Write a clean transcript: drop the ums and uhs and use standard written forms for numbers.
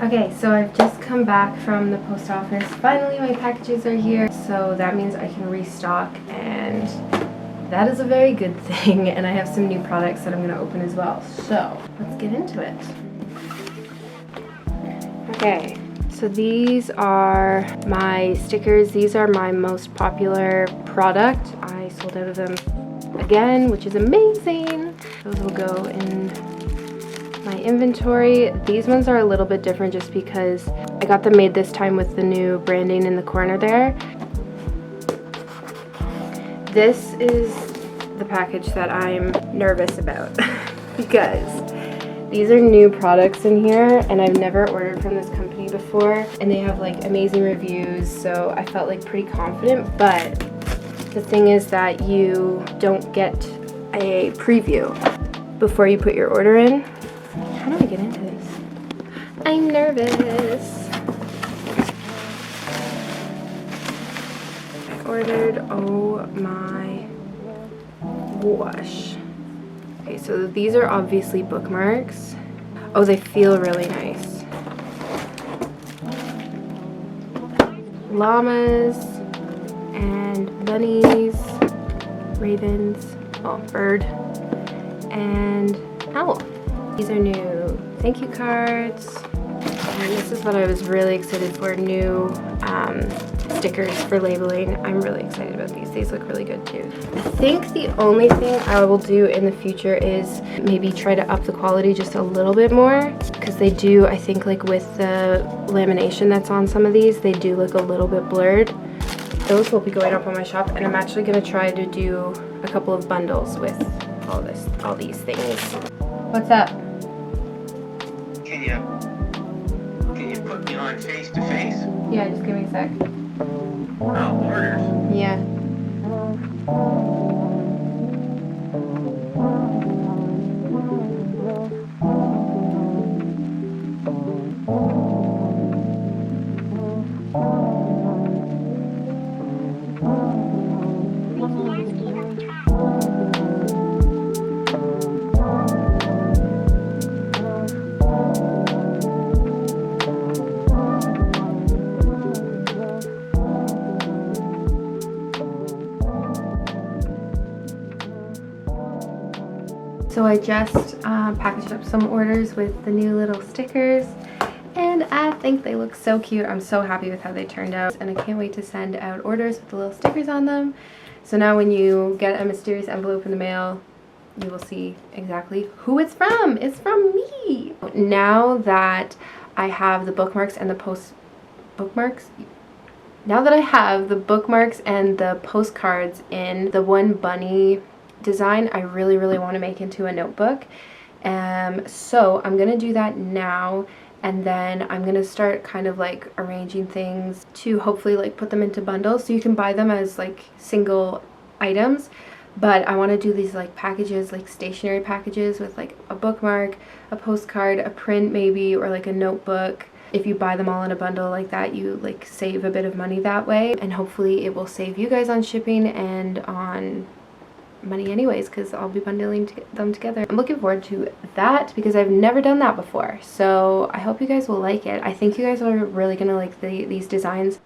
Okay, so I've just come back from the post office. Finally, my packages are here, so that means I can restock, and that is a very good thing. And I have some new products that I'm going to open as well. So let's get into it. Okay, so these are my stickers. These are my most popular product. I sold out of them again, which is amazing. Those will go in my inventory. These ones are a little bit different just because I got them made this time with the new branding in the corner there. This is the package that I'm nervous about because these are new products in here and I've never ordered from this company before, and they have like amazing reviews, so I felt like pretty confident. But the thing is that you don't get a preview before you put your order in. How do I get into this? I'm nervous. I ordered, oh my gosh. Okay, so these are obviously bookmarks. Oh, they feel really nice. Llamas and bunnies, ravens, oh, bird, and owl. These are new thank you cards, and this is what I was really excited for, new stickers for labeling. I'm really excited about these. These look really good too. I think the only thing I will do in the future is maybe try to up the quality just a little bit more, because they do, I think, like with the lamination that's on some of these, they do look a little bit blurred. Those will be going up on my shop, and I'm actually going to try to do a couple of bundles with all these things. What's up? Can you put me on face to face? Yeah, just give me a sec. Oh, orders. Yeah. So I just packaged up some orders with the new little stickers, and I think they look so cute. I'm so happy with how they turned out, and I can't wait to send out orders with the little stickers on them. So now when you get a mysterious envelope in the mail, you will see exactly who it's from. It's from me. Now that I have the bookmarks and the now that I have the bookmarks and the postcards in the one bunny design, I really want to make into a notebook. So I'm gonna do that now, and then I'm gonna start kind of like arranging things to hopefully like put them into bundles so you can buy them as like single items. But I want to do these like packages, like stationery packages with like a bookmark, a postcard, a print maybe, or like a notebook. If you buy them all in a bundle like that, you like save a bit of money that way, and hopefully it will save you guys on shipping and on money anyways, because I'll be bundling them together. I'm looking forward to that because I've never done that before, so I hope you guys will like it. I think you guys are really gonna like these designs.